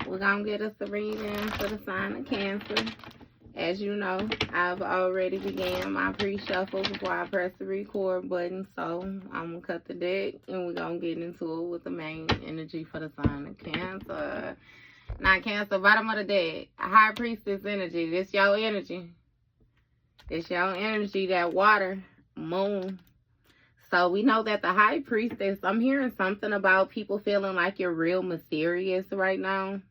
we're going to get us a reading for the sign of Cancer. As you know, I've already began my pre-shuffle before I press the record button. So I'm going to cut the deck and we're going to get into it with the main energy for the sign of Cancer. Now, Cancer, bottom of the deck, High Priestess energy. This your energy. This your energy, that water, moon. So we know that the High Priestess, I'm hearing something about people feeling like you're real mysterious right now.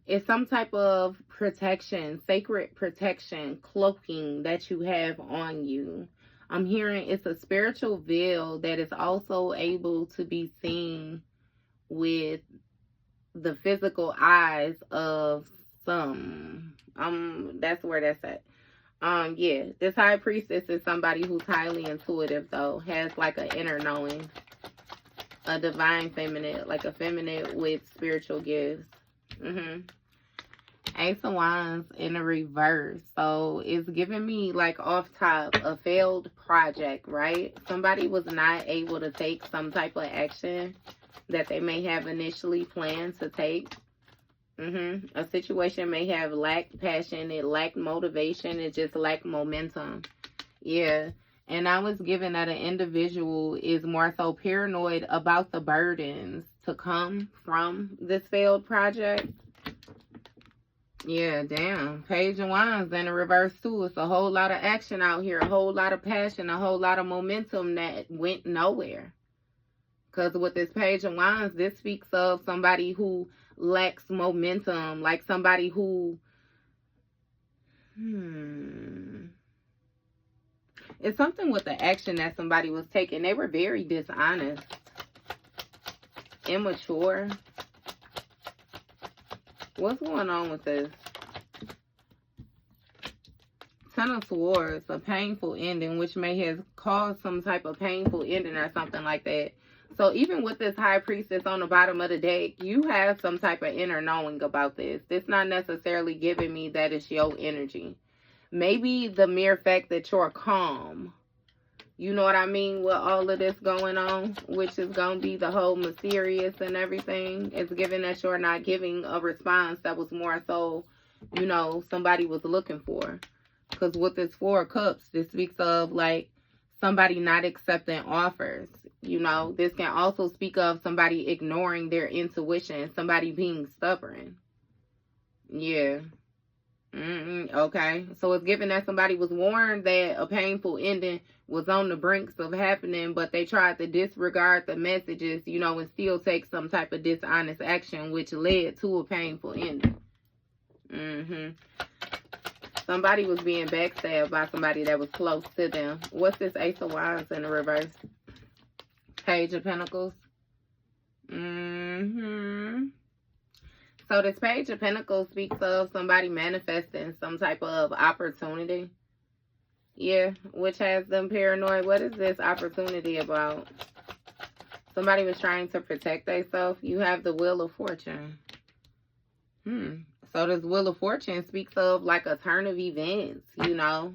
It's some type of protection, sacred protection, cloaking that you have on you. I'm hearing it's a spiritual veil that is also able to be seen with the physical eyes of some. That's where that's at. Yeah, this High Priestess is somebody who's highly intuitive, though, has like an inner knowing, a divine feminine, like a feminine with spiritual gifts. Ace of Wands in the reverse. So it's giving me like off top a failed project, right? Somebody was not able to take some type of action that they may have initially planned to take. A situation may have lacked passion, it lacked motivation, it just lacked momentum. Yeah. And I was given that an individual is more so paranoid about the burdens to come from this failed project. Yeah, damn. Page of Wands in the reverse too. It's a whole lot of action out here, a whole lot of passion, a whole lot of momentum that went nowhere. Because with this Page of Wands, this speaks of somebody who lacks momentum, like somebody who it's something with the action that somebody was taking. They were very dishonest, immature. What's going on with this? Ten of Swords, a painful ending, which may have caused some type of painful ending or something like that. So even with this High Priestess on the bottom of the deck, you have some type of inner knowing about this. This not necessarily giving me that it's your energy. Maybe the mere fact that you're calm. You know what I mean? With all of this going on, which is going to be the whole mysterious and everything. It's given that you're not giving a response that was more so, you know, somebody was looking for. Because with this Four of Cups, this speaks of like somebody not accepting offers. You know, this can also speak of somebody ignoring their intuition, somebody being stubborn. Yeah. Okay. So it's given that somebody was warned that a painful ending was on the brinks of happening, but they tried to disregard the messages, you know, and still take some type of dishonest action, which led to a painful ending. Somebody was being backstabbed by somebody that was close to them. What's this Ace of Wands in the reverse? Page of Pentacles. So this Page of Pentacles speaks of somebody manifesting some type of opportunity. Yeah, which has them paranoid. What is this opportunity about? Somebody was trying to protect themselves. You have the Wheel of Fortune. So this Wheel of Fortune speaks of like a turn of events, you know.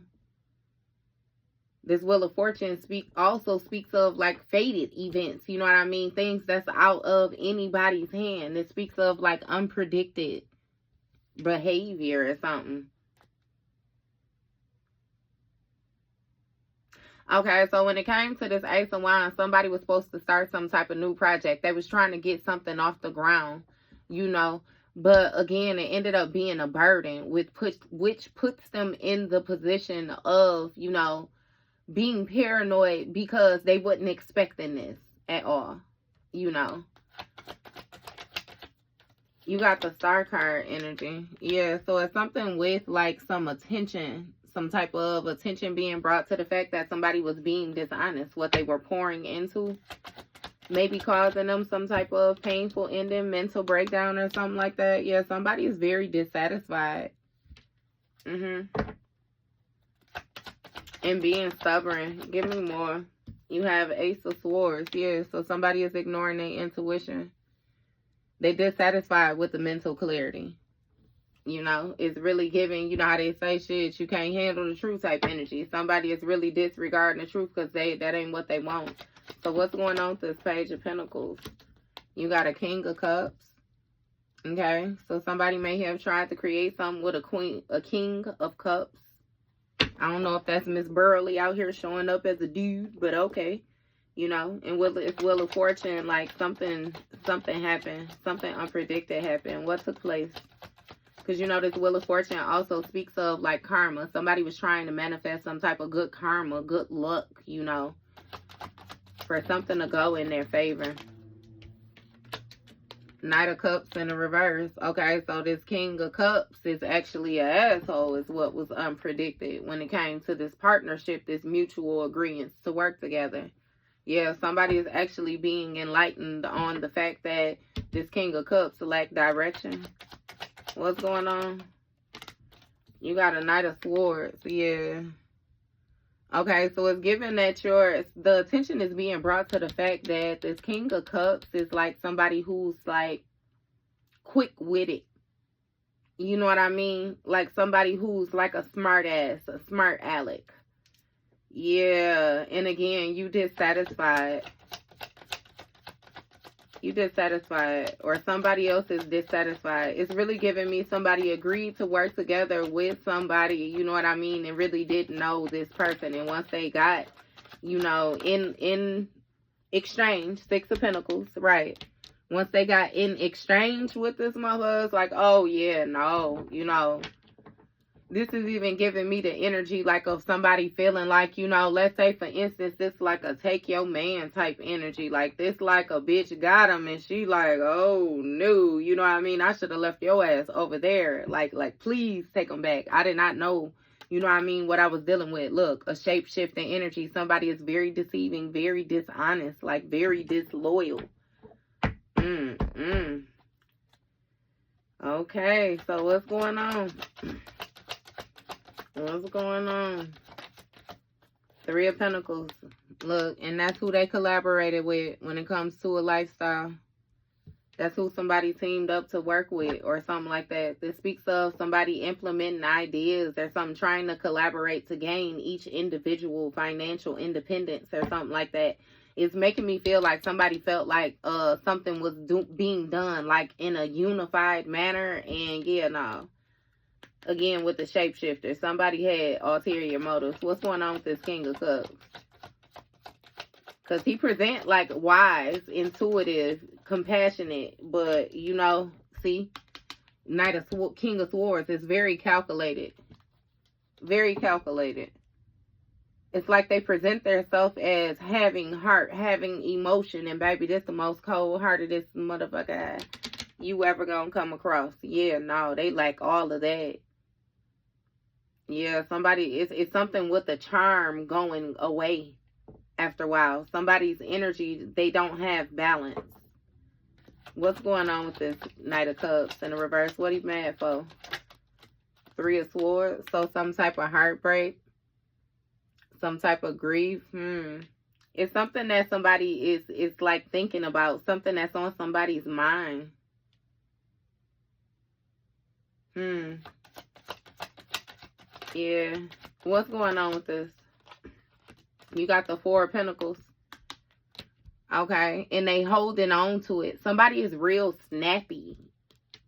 This Wheel of Fortune also speaks of like fated events. You know what I mean? Things that's out of anybody's hand. It speaks of like unpredicted behavior or something. Okay, so when it came to this Ace of Wands, somebody was supposed to start some type of new project. They was trying to get something off the ground, you know. But again, it ended up being a burden, which puts them in the position of, you know, being paranoid because they wasn't expecting this at all, you know. You got the Star card energy. Yeah, so it's something with like some attention, some type of attention being brought to the fact that somebody was being dishonest, what they were pouring into. Maybe causing them some type of painful ending, mental breakdown or something like that. Yeah, somebody is very dissatisfied. And being stubborn. Give me more. You have Ace of Swords. Yeah, so somebody is ignoring their intuition. They dissatisfied with the mental clarity. You know, it's really giving, you know how they say shit, you can't handle the truth type energy. Somebody is really disregarding the truth because that ain't what they want. So what's going on with this Page of Pentacles? You got a King of Cups. Okay, so somebody may have tried to create something with a king of cups. I don't know if that's Miss Burley out here showing up as a dude, but okay. You know, and it's Wheel of Fortune, like something happened, something unpredicted happened. What took place? Because, you know, this Wheel of Fortune also speaks of, like, karma. Somebody was trying to manifest some type of good karma, good luck, you know, for something to go in their favor. Knight of Cups in the reverse. Okay, so this King of Cups is actually an asshole, is what was unpredicted when it came to this partnership, this mutual agreement to work together. Yeah, somebody is actually being enlightened on the fact that this King of Cups lack direction. What's going on? You got a Knight of Swords. Yeah. Okay, so it's given that the attention is being brought to the fact that this King of Cups is like somebody who's like quick-witted. You know what I mean? Like somebody who's like a smart ass, a smart aleck. Yeah, and again, you dissatisfied. You dissatisfied, or somebody else is dissatisfied. It's really giving me somebody agreed to work together with somebody, you know what I mean, and really didn't know this person. And once they got, you know, in exchange, Six of Pentacles, right? Once they got in exchange with this mother, it's like, oh yeah, no, you know. This is even giving me the energy like of somebody feeling like, you know, let's say for instance, this like a take your man type energy. Like this like a bitch got him and she like, oh no, you know what I mean? I should have left your ass over there. Like please take him back. I did not know, you know what I mean, what I was dealing with. Look, a shape-shifting energy. Somebody is very deceiving, very dishonest, like very disloyal. Okay, so what's going on? What's going on? Three of Pentacles. Look, and that's who they collaborated with when it comes to a lifestyle. That's who somebody teamed up to work with or something like that. This speaks of somebody implementing ideas or something, trying to collaborate to gain each individual financial independence or something like that. It's making me feel like somebody felt like something was being done like in a unified manner. And yeah, no. Again, with the shapeshifter, somebody had ulterior motives. What's going on with this King of Cups? Because he present like wise, intuitive, compassionate, but you know, see, King of Swords is very calculated. Very calculated. It's like they present themselves as having heart, having emotion, and baby, this the most cold-heartedest motherfucker you ever gonna come across. Yeah, no, they lack all of that. Yeah, somebody, it's something with the charm going away after a while. Somebody's energy, they don't have balance. What's going on with this Knight of Cups in the reverse? What he mad for? Three of Swords. So some type of heartbreak. Some type of grief. It's something that somebody is like thinking about. Something that's on somebody's mind. Yeah. What's going on with this? You got the Four of Pentacles. Okay. And they holding on to it. Somebody is real snappy.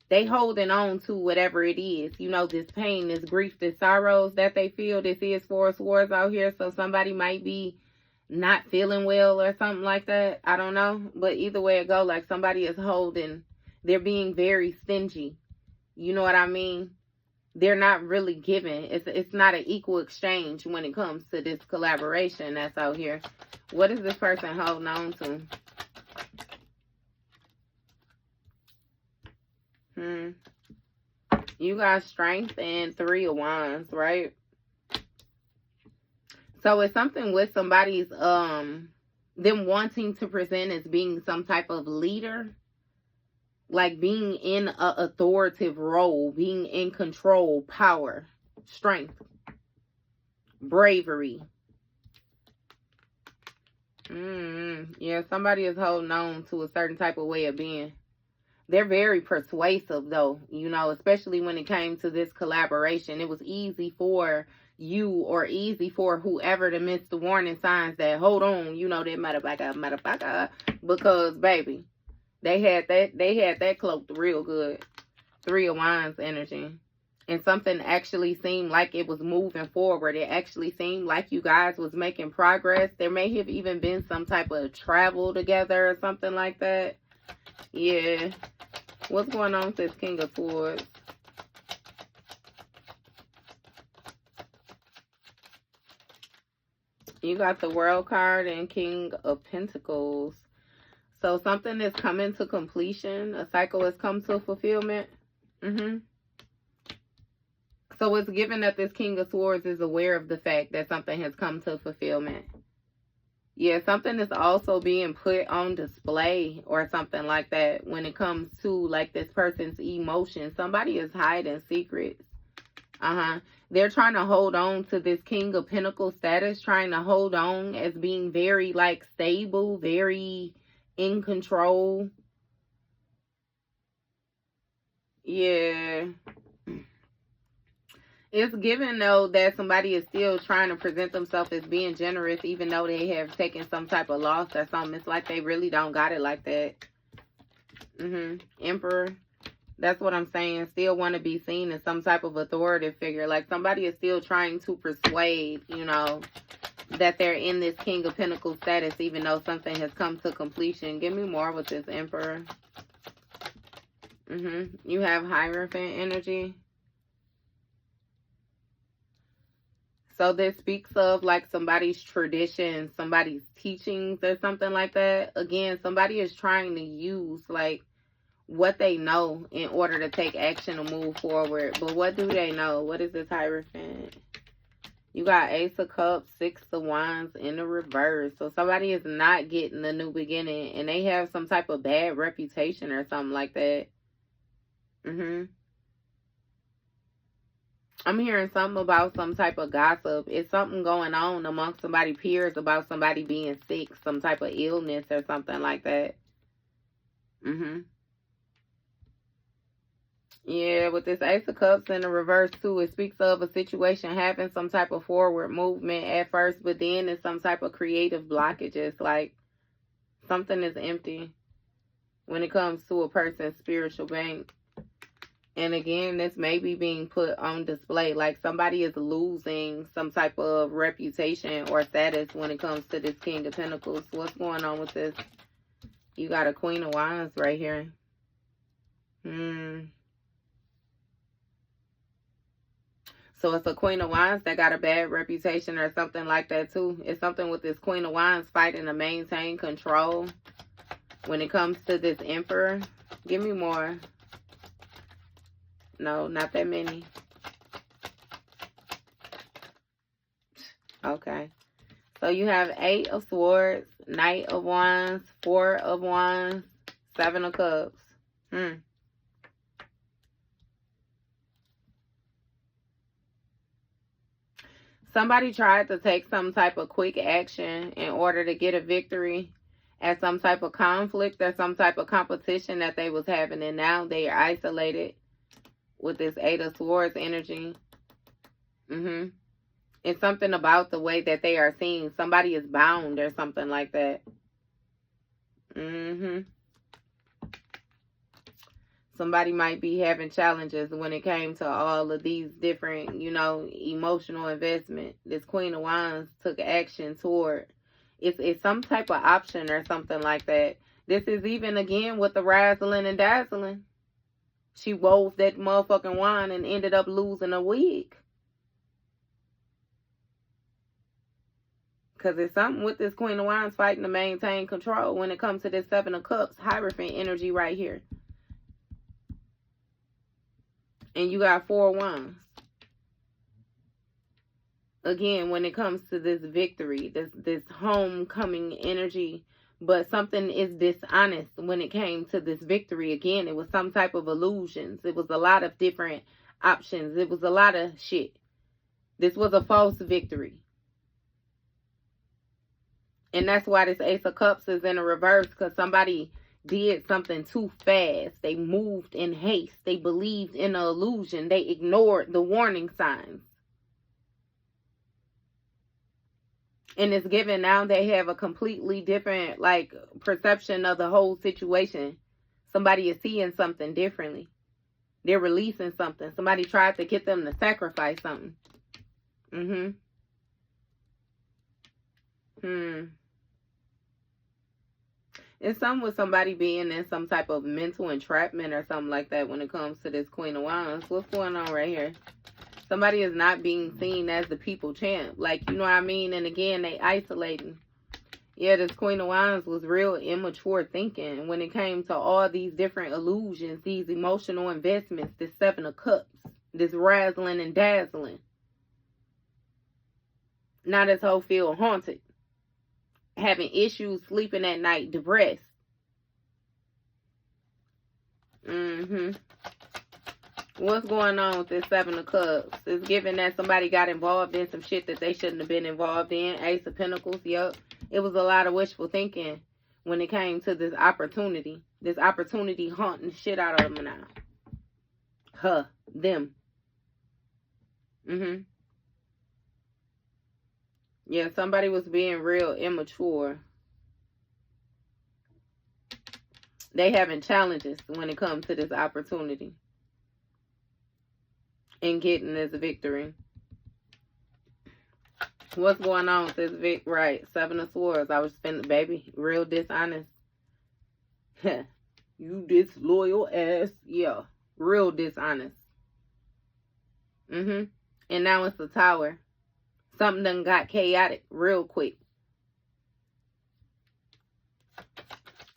They holding on to whatever it is. You know, this pain, this grief, this sorrows that they feel. This is Four of Swords out here. So somebody might be not feeling well or something like that. I don't know. But either way it go, like somebody is holding. They're being very stingy. You know what I mean? They're not really giving. It's not an equal exchange when it comes to this collaboration that's out here. What is this person holding on to? You got Strength and Three of Wands, right? So it's something with somebody's them wanting to present as being some type of leader. Like being in an authoritative role, being in control, power, strength, bravery. Yeah, somebody is holding on to a certain type of way of being. They're very persuasive though, you know, especially when it came to this collaboration. It was easy for you or easy for whoever to miss the warning signs that, hold on, you know, they motherfucker, because baby, They had that cloaked real good. 3 of Wands energy. And something actually seemed like it was moving forward. It actually seemed like you guys was making progress. There may have even been some type of travel together or something like that. Yeah. What's going on with this King of Swords? You got the World card and King of Pentacles. So something is coming to completion. A cycle has come to fulfillment. So it's given that this King of Swords is aware of the fact that something has come to fulfillment. Yeah, something is also being put on display or something like that when it comes to like this person's emotions. Somebody is hiding secrets. They're trying to hold on to this King of Pentacles status, trying to hold on as being very like stable, very in control. Yeah. It's given though that somebody is still trying to present themselves as being generous even though they have taken some type of loss or something. It's like they really don't got it like that. Emperor. That's what I'm saying. Still want to be seen as some type of authoritative figure. Like somebody is still trying to persuade, you know, that they're in this King of Pentacles status even though something has come to completion. Give me more with this Emperor. You have Hierophant energy. So this speaks of like somebody's tradition, somebody's teachings or something like that. Again, somebody is trying to use like what they know in order to take action to move forward. But what do they know? What is this Hierophant? You got Ace of Cups, 6 of Wands in the reverse. So somebody is not getting a new beginning and they have some type of bad reputation or something like that. I'm hearing something about some type of gossip. It's something going on amongst somebody's peers about somebody being sick, some type of illness or something like that. Yeah, with this Ace of Cups in the reverse too, it speaks of a situation having some type of forward movement at first, but then it's some type of creative blockages, like something is empty when it comes to a person's spiritual bank. And again, this may be being put on display. Like somebody is losing some type of reputation or status when it comes to this King of Pentacles. What's going on with this? You got a Queen of Wands right here. So it's a Queen of Wands that got a bad reputation or something like that too. It's something with this Queen of Wands fighting to maintain control when it comes to this Emperor. Give me more. No, not that many. Okay. So you have 8 of Swords, Knight of Wands, 4 of Wands, 7 of Cups. Somebody tried to take some type of quick action in order to get a victory at some type of conflict or some type of competition that they was having. And now they are isolated with this 8 of Swords energy. It's something about the way that they are seen. Somebody is bound or something like that. Somebody might be having challenges when it came to all of these different, you know, emotional investment. This Queen of Wands took action toward. It's some type of option or something like that. This is even, again, with the razzling and dazzling. She wove that motherfucking wand and ended up losing a wig. Because it's something with this Queen of Wands fighting to maintain control when it comes to this 7 of Cups, Hierophant energy right here. And you got 4 Wands. Again, when it comes to this victory, this homecoming energy, but something is dishonest when it came to this victory. Again, it was some type of illusions. It was a lot of different options. It was a lot of shit. This was a false victory. And that's why this Ace of Cups is in a reverse, because somebody did something too fast. They moved in haste. They believed in an illusion. They ignored the warning signs. And it's given now they have a completely different, like, perception of the whole situation. Somebody is seeing something differently. They're releasing something. Somebody tried to get them to sacrifice something. It's something with somebody being in some type of mental entrapment or something like that when it comes to this Queen of Wands. What's going on right here? Somebody is not being seen as the people champ. Like, you know what I mean? And again, they isolating. Yeah, this Queen of Wands was real immature thinking when it came to all these different illusions, these emotional investments, this Seven of Cups, this razzling and dazzling. Now this whole feel haunted. Having issues sleeping at night, depressed. What's going on with this Seven of Cups? It's giving that somebody got involved in some shit that they shouldn't have been involved in. Ace of Pentacles, yep. It was a lot of wishful thinking when it came to this opportunity. This opportunity haunting shit out of them now. Them. Yeah, somebody was being real immature. They having challenges when it comes to this opportunity. And getting this victory. What's going on with this right? Seven of Swords. I was spending, baby, real dishonest. You disloyal ass. Yeah, real dishonest. And now it's the Tower. Something done got chaotic real quick.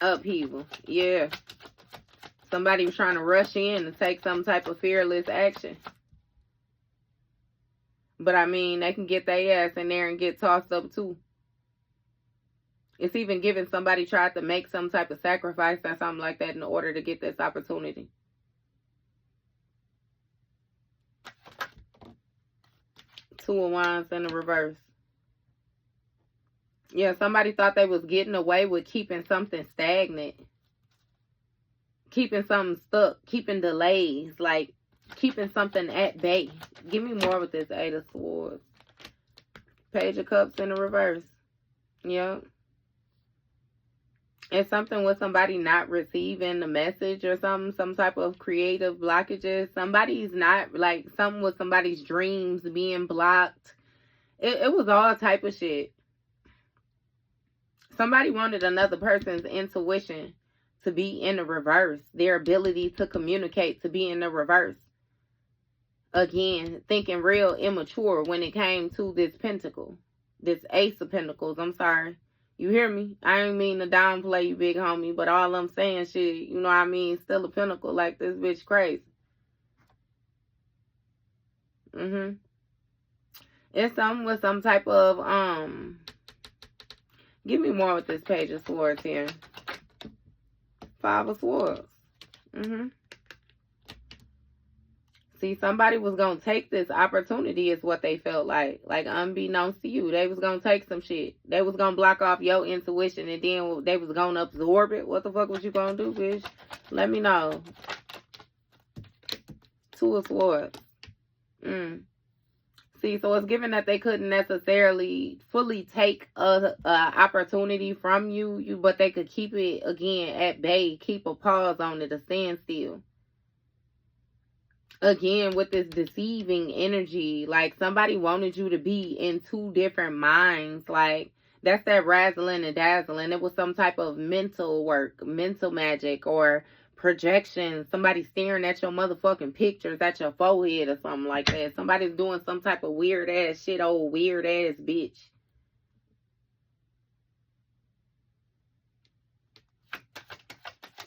Upheaval. Yeah. Somebody was trying to rush in and take some type of fearless action. But I mean, they can get their ass in there and get tossed up too. It's even giving somebody tried to make some type of sacrifice or something like that in order to get this opportunity. Two of Wands in the reverse. Yeah, somebody thought they was getting away with keeping something stagnant. Keeping something stuck. Keeping delays. Like, keeping something at bay. Give me more with this Eight of Swords. Page of Cups in the reverse. Yep. It's something with somebody not receiving the message or something. Some type of creative blockages. Somebody's not, like, something with somebody's dreams being blocked. It was all type of shit. Somebody wanted another person's intuition to be in the reverse. Their ability to communicate to be in the reverse. Again, thinking real immature when it came to this pentacle. This Ace of Pentacles. I'm sorry. You hear me? I ain't mean to downplay you, big homie. But all I'm saying, shit, you know what I mean? Still a pentacle. Like, this bitch crazy. It's something with some type of, give me more with this Page of Swords here. Five of Swords. See, somebody was going to take this opportunity is what they felt like. Like, unbeknownst to you. They was going to take some shit. They was going to block off your intuition and then they was going to absorb it. What the fuck was you going to do, bitch? Let me know. Two of Swords. See, so it's given that they couldn't necessarily fully take a opportunity from you, but they could keep it, again, at bay. Keep a pause on it, a standstill. Again, with this deceiving energy, like somebody wanted you to be in two different minds. Like, that's that razzling and dazzling. It was some type of mental work, mental magic, or projection. Somebody staring at your motherfucking pictures at your forehead or something like that. Somebody's doing some type of weird ass shit, old weird ass bitch.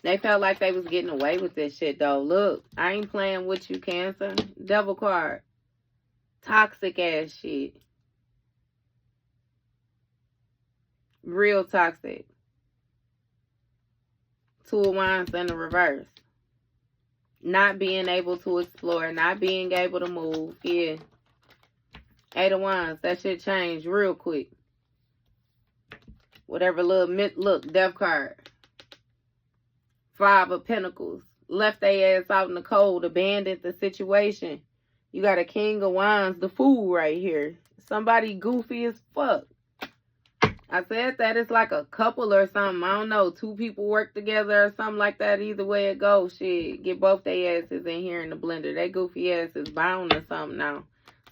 They felt like they was getting away with this shit, though. Look, I ain't playing with you, Cancer. Devil card. Toxic ass shit. Real toxic. Two of Wands in the reverse. Not being able to explore. Not being able to move. Yeah. Eight of Wands. That shit changed real quick. Whatever little... Look, Death card. Five of Pentacles. Left their ass out in the cold. Abandoned the situation. You got a King of Wands, the fool right here. Somebody goofy as fuck. I said that it's like a couple or something. I don't know. 2 people work together or something like that. Either way it goes, shit. Get both their asses in here in the blender. They goofy ass is bound or something now.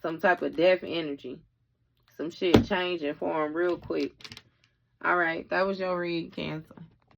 Some type of death energy. Some shit changing for them real quick. Alright, that was your read, Cancer.